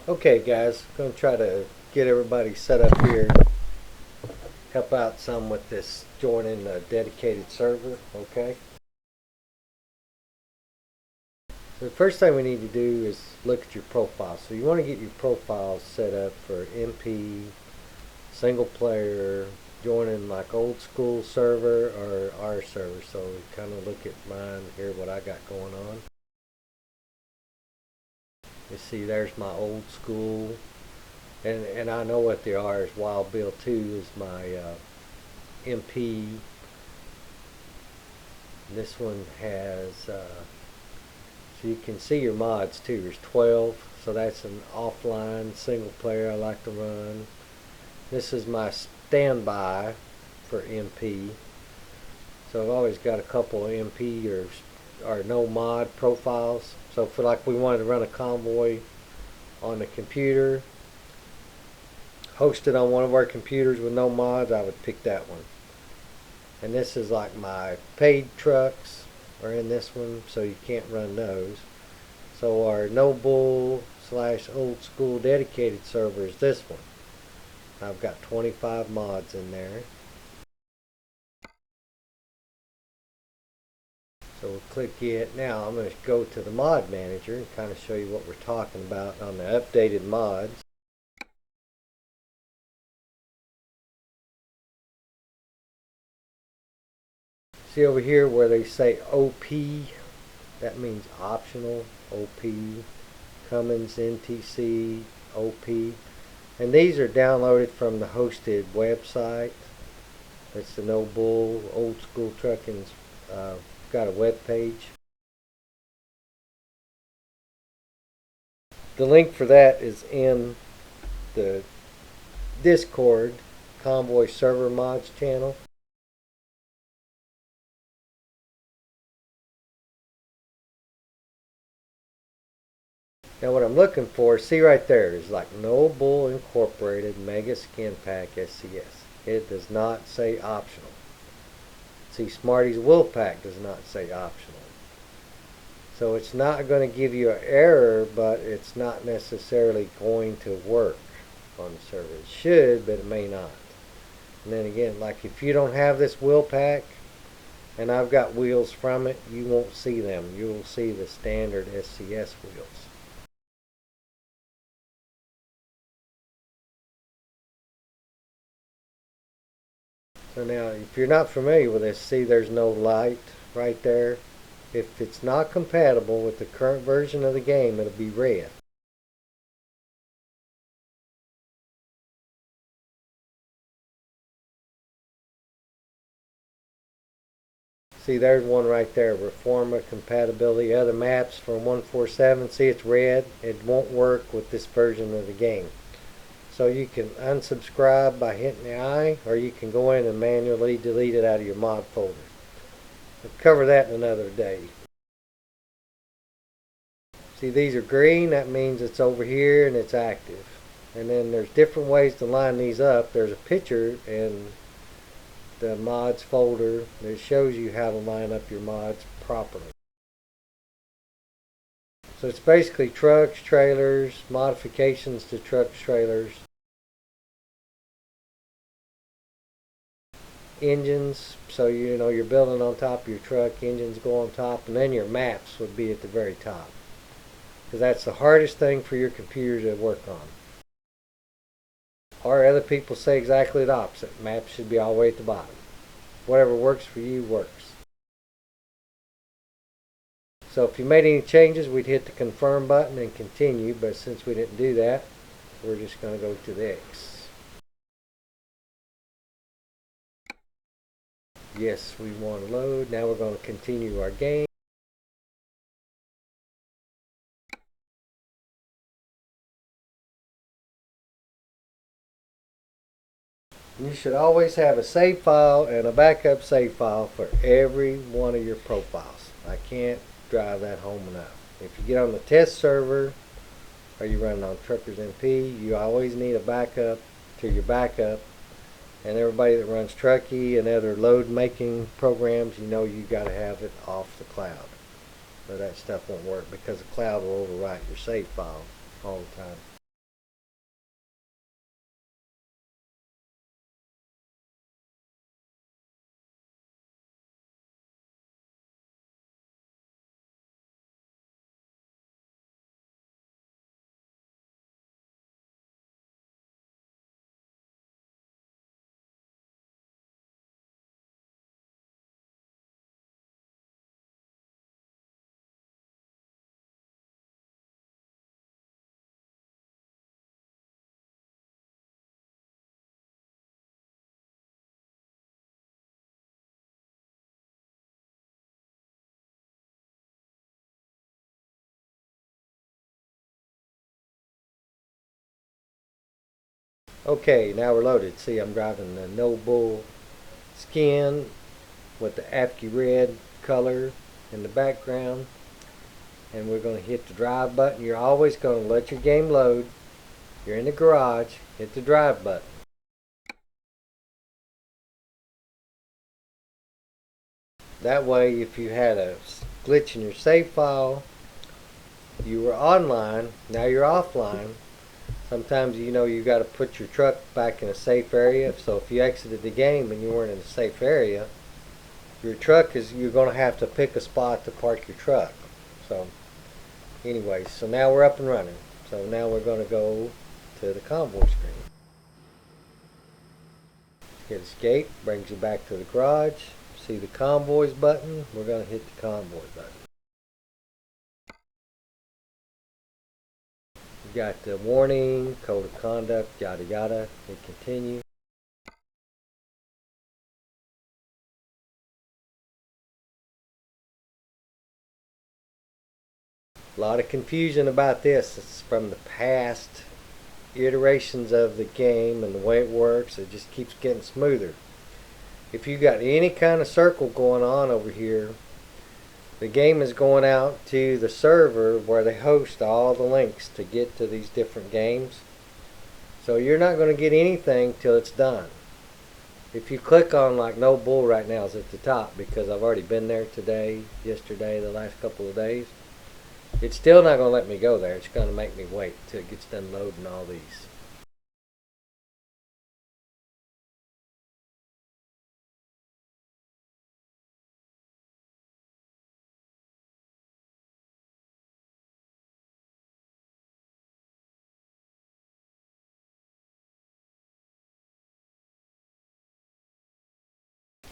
Okay guys, I'm going to try to get everybody set up here, help out some with this joining a dedicated server, okay? So the first thing we need to do is look at your profile. So you want to get your profile set up for MP, single player, joining like old school server or our server. So we kind of look at mine here, what I got going on. You see there's my old school. And I know what they are. Is Wild Bill 2 is my MP. This one has, so you can see your mods too. There's 12, so that's an offline single player I like to run. This is my standby for MP. So I've always got a couple of MP or no mod profiles. So for like we wanted to run a convoy on the computer, hosted on one of our computers with no mods, I would pick that one. And this is like my paid trucks are in this one, so you can't run those. So our no bull / old school dedicated server is this one. I've got 25 mods in there. So we'll click it. Now I'm going to go to the mod manager and kind of show you what we're talking about on the updated mods. See over here where they say OP, that means optional. OP, Cummins, NTC, OP. And these are downloaded from the hosted website. That's the No Bull Old School Trucking's got a web page. The link for that is in the Discord Convoy Server Mods channel. Now what I'm looking for, see right there, is like No Bull Incorporated Mega Skin Pack SCS. It does not say optional. See, Smarty's Wool Pack does not say optional. So it's not going to give you an error, but it's not necessarily going to work on the server. It should, but it may not. And then again, like if you don't have this wheel pack, and I've got wheels from it, you won't see them. You will see the standard SCS wheels. So now, if you're not familiar with this, see there's no light right there. If it's not compatible with the current version of the game, it'll be red. See, there's one right there, Reforma compatibility, other maps from 147. See, it's red. It won't work with this version of the game. So you can unsubscribe by hitting the I, or you can go in and manually delete it out of your mod folder. We'll cover that in another day. See, these are green. That means it's over here and it's active. And then there's different ways to line these up. There's a picture in the mods folder that shows you how to line up your mods properly. So it's basically trucks, trailers, modifications to trucks, trailers, engines. So you know you're building on top of your truck, engines go on top, and then your maps would be at the very top, because that's the hardest thing for your computer to work on. Or other people say exactly the opposite. Maps should be all the way at the bottom. Whatever works for you works. So if you made any changes, we'd hit the confirm button and continue, but since we didn't do that, we're just going to go to the X. Yes, we want to load. Now we're going to continue our game. You should always have a save file and a backup save file for every one of your profiles. I can't drive that home enough. If you get on the test server or you're running on Truckers MP, you always need a backup to your backup. And everybody that runs Truckee and other load making programs, you know you got to have it off the cloud. So that stuff won't work because the cloud will overwrite your save file all the time. Okay, now we're loaded. See, I'm driving the No Bull skin with the AFCI red color in the background. And we're going to hit the drive button. You're always going to let your game load. You're in the garage, hit the drive button. That way, if you had a glitch in your save file, you were online, now you're offline. Sometimes you got to put your truck back in a safe area. So if you exited the game and you weren't in a safe area, you're going to have to pick a spot to park your truck. So anyways, so now we're up and running. So now we're going to go to the convoy screen. Hit escape, brings you back to the garage. See the convoys button, we're going to hit the convoy button. You got the warning, code of conduct, yada yada. Hit continue. A lot of confusion about this. It's from the past iterations of the game and the way it works. It just keeps getting smoother. If you got any kind of circle going on over here, the game is going out to the server where they host all the links to get to these different games. So you're not going to get anything till it's done. If you click on like No Bull right now is at the top, because I've already been there today, yesterday, the last couple of days. It's still not going to let me go there. It's going to make me wait till it gets done loading all these.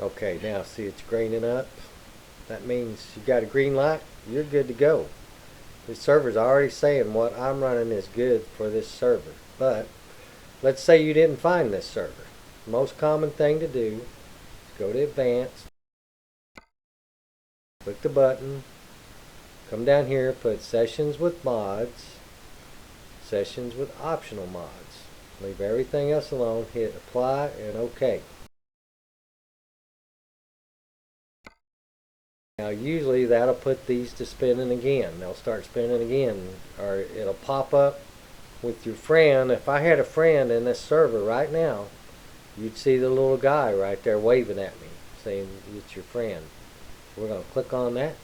Okay, now see it's greening up. That means you got a green light. You're good to go. This server's already saying what I'm running is good for this server. But let's say you didn't find this server. The most common thing to do is go to Advanced, click the button, come down here, put Sessions with Mods, Sessions with Optional Mods. Leave everything else alone, hit Apply and OK. Now usually that'll put these to spinning again. They'll start spinning again, or it'll pop up with your friend. If I had a friend in this server right now, you'd see the little guy right there waving at me saying it's your friend. We're going to click on that.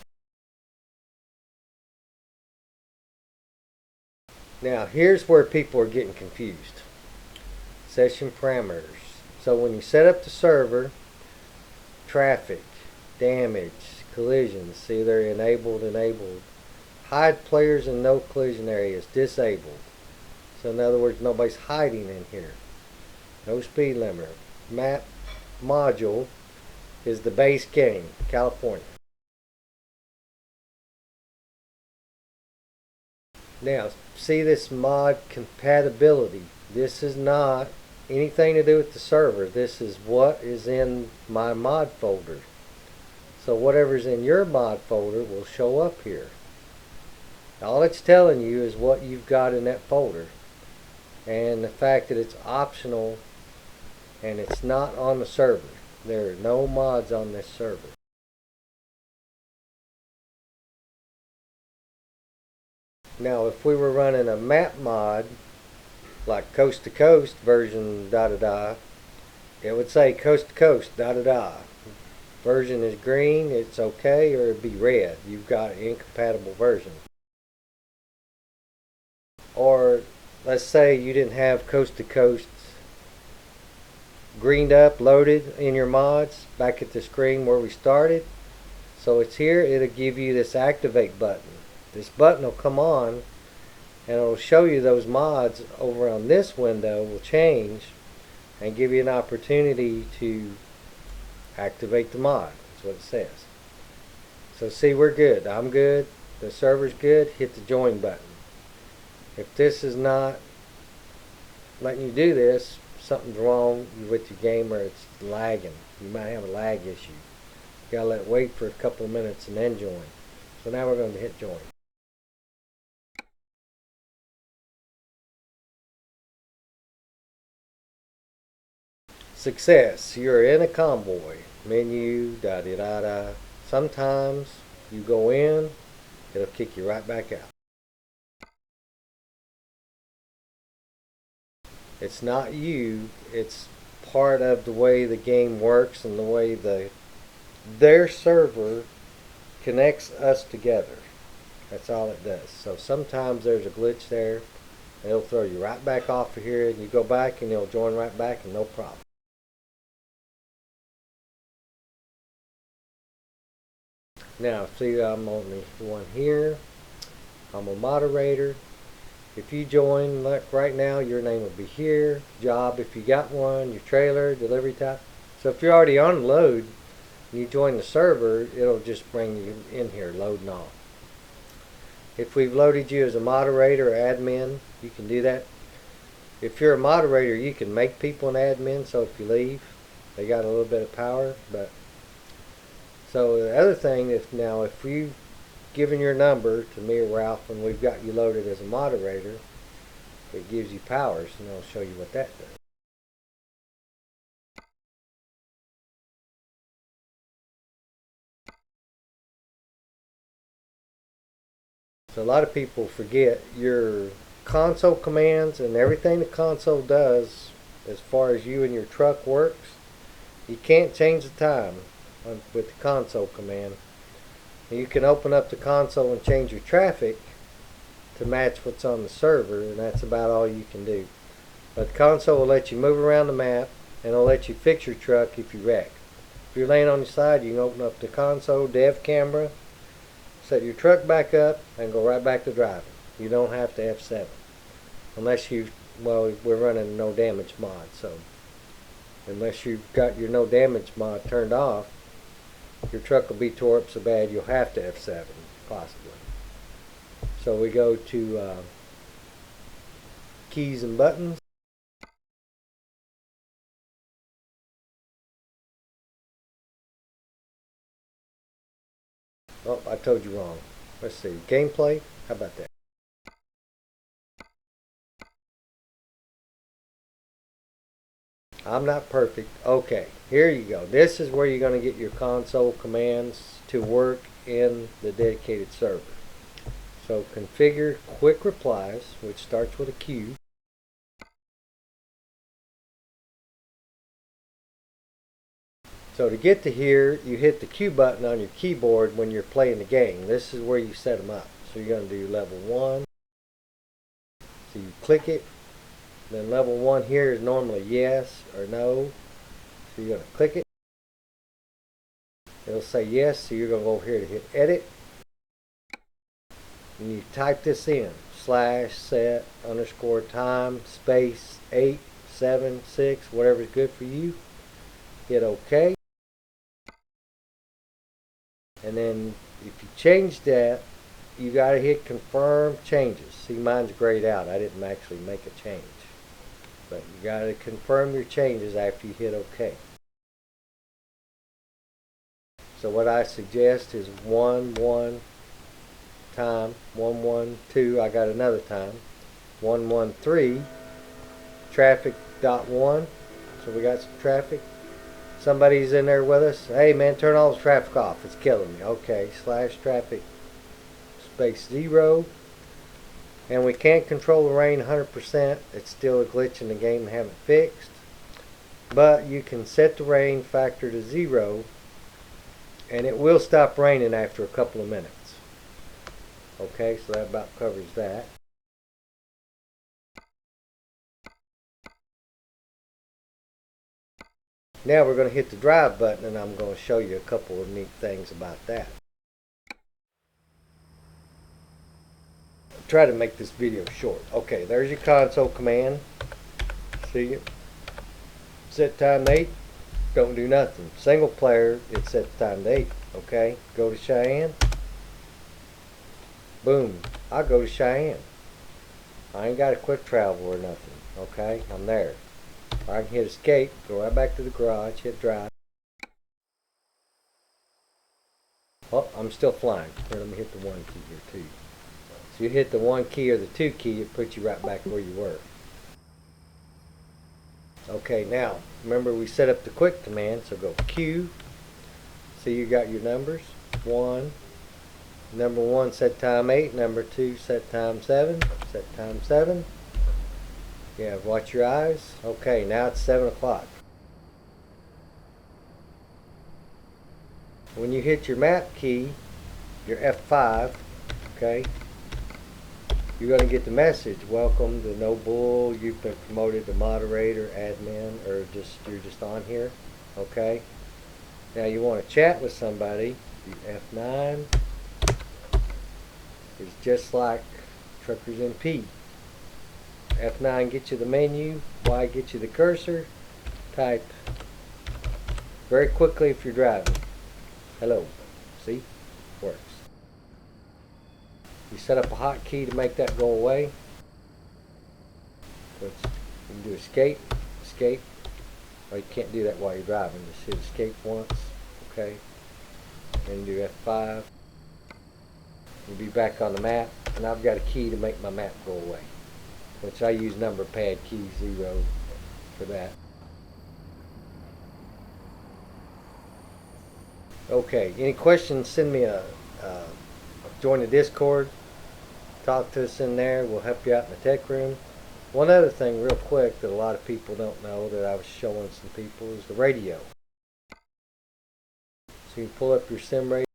Now here's where people are getting confused. Session parameters. So when you set up the server, traffic, damage, collisions, see they're enabled. Hide players in no collision areas, disabled. So in other words, nobody's hiding in here. No speed limiter. Map module is the base game, California. Now, see this mod compatibility. This is not anything to do with the server. This is what is in my mod folder. So whatever's in your mod folder will show up here. All it's telling you is what you've got in that folder. And the fact that it's optional and it's not on the server. There are no mods on this server. Now if we were running a map mod like coast to coast version da da da, it would say coast to coast da da da. Version is green, it's okay, or it'd be red. You've got an incompatible version. Or let's say you didn't have coast to coast greened up, loaded in your mods back at the screen where we started. So it's here, it'll give you this activate button. This button will come on and it'll show you those mods over on this window will change and give you an opportunity to activate the mod. That's what it says. So see, we're good. I'm good. The server's good. Hit the join button. If this is not letting you do this, something's wrong with your game or it's lagging. You might have a lag issue. You gotta let it wait for a couple of minutes and then join. So now we're going to hit join. Success. You're in a convoy. Menu, da da da da. Sometimes you go in, it'll kick you right back out. It's not you, it's part of the way the game works and the way their server connects us together. That's all it does. So sometimes there's a glitch there, and it'll throw you right back off of here, and you go back and it'll join right back and no problem. Now see, I'm on the one here. I'm a moderator. If you join, like right now, your name will be here. Job, if you got one, your trailer, delivery type. So if you're already on load and you join the server, it'll just bring you in here, loading off. If we've loaded you as a moderator or admin, you can do that. If you're a moderator, you can make people an admin, so if you leave, they got a little bit of power. But so the other thing, if you've given your number to me or Ralph and we've got you loaded as a moderator, it gives you powers, and I'll show you what that does. So a lot of people forget your console commands and everything the console does as far as you and your truck works. You can't change the time with the console command. You can open up the console and change your traffic to match what's on the server, and that's about all you can do. But the console will let you move around the map, and it'll let you fix your truck if you wreck. If you're laying on your side, you can open up the console, dev camera, set your truck back up, and go right back to driving. You don't have to F7. Unless we're running a no damage mod, so unless you've got your no damage mod turned off, your truck will be tore up so bad you'll have to F7, possibly. So we go to keys and buttons. Oh, I told you wrong. Let's see. Gameplay. How about that? I'm not perfect. Okay, here you go. This is where you're going to get your console commands to work in the dedicated server. So configure quick replies, which starts with a Q. So to get to here, you hit the Q button on your keyboard when you're playing the game. This is where you set them up. So you're going to do level 1. So you click it. Then level 1 here is normally yes or no. So you're going to click it. It'll say yes, so you're going to go over here to hit edit. And you type this in. /set _ time space 8 7 6, whatever's good for you. Hit OK. And then if you change that, you got to hit confirm changes. See, mine's grayed out. I didn't actually make a change. But you got to confirm your changes after you hit OK. So what I suggest is 1 1 time, 1 1 2. I got another time, 1 1 3. Traffic .1. So we got some traffic. Somebody's in there with us. Hey man, turn all the traffic off. It's killing me. Okay, /traffic space 0. And we can't control the rain 100%. It's still a glitch in the game we haven't fixed. But you can set the rain factor to 0, and it will stop raining after a couple of minutes. Okay, so that about covers that. Now we're going to hit the drive button, and I'm going to show you a couple of neat things about that. Try to make this video short. Okay, there's your console command. See it? Set time to 8. Don't do nothing. Single player, it sets time to 8. Okay, go to Cheyenne. Boom. I'll go to Cheyenne. I ain't got a quick travel or nothing. Okay, I'm there. I can hit escape, go right back to the garage, hit drive. Oh, I'm still flying. Here, let me hit the 1 key here too. So you hit the 1 key or the 2 key, it puts you right back where you were. Okay, now remember we set up the quick command, so go Q. See, you got your numbers. Number 1 set time 8, number 2 set time 7, set time 7. Yeah, watch your eyes. Okay, now it's 7 o'clock. When you hit your map key, your F5, okay, you're going to get the message, welcome to No Bull, you've been promoted to moderator, admin, or you're just on here, okay. Now you want to chat with somebody, the F9 is just like Truckers MP. F9 gets you the menu, Y gets you the cursor, type very quickly if you're driving. Hello. See? Works. You set up a hotkey to make that go away. So you can do escape, escape. Oh, you can't do that while you're driving. Just hit escape once. Okay. Then do F5. You'll be back on the map. And I've got a key to make my map go away, which I use number pad key 0 for that. Okay, any questions, send me join the Discord, talk to us in there, we'll help you out in the tech room. One other thing real quick that a lot of people don't know that I was showing some people is the radio. So you pull up your sim radio.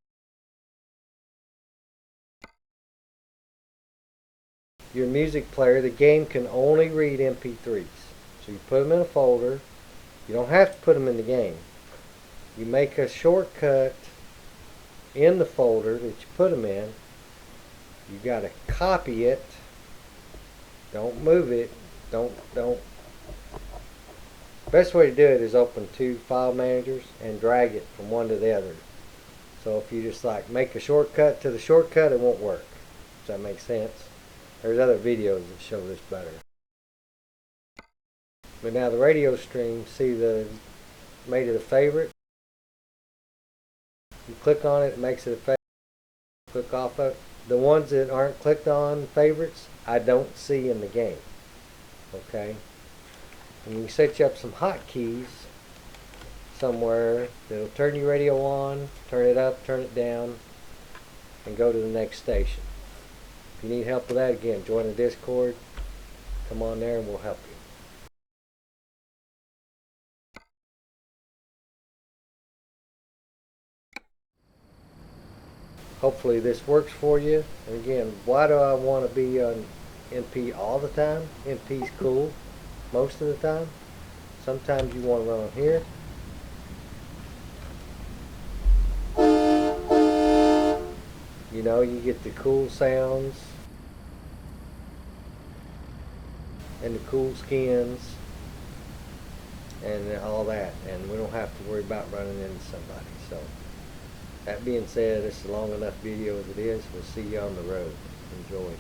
Your music player, the game can only read MP3s. So you put them in a folder. You don't have to put them in the game. You make a shortcut in the folder that you put them in. You got to copy it. Don't move it. Don't. Best way to do it is open 2 file managers and drag it from one to the other. So if you just like make a shortcut to the shortcut, it won't work. Does that make sense? There's other videos that show this better. But now the radio stream, see made it a favorite. You click on it, it makes it a favorite. Click off of it. The ones that aren't clicked on favorites, I don't see in the game. Okay? And you set you up some hotkeys somewhere that'll turn your radio on, turn it up, turn it down, and go to the next station. If you need help with that, again, join the Discord. Come on there and we'll help you. Hopefully this works for you. And again, why do I want to be on MP all the time? MP's cool most of the time. Sometimes you want to run on here. You know, you get the cool sounds and the cool skins and all that, and we don't have to worry about running into somebody. So that being said, this is a long enough video as it is. We'll see you on the road. Enjoy.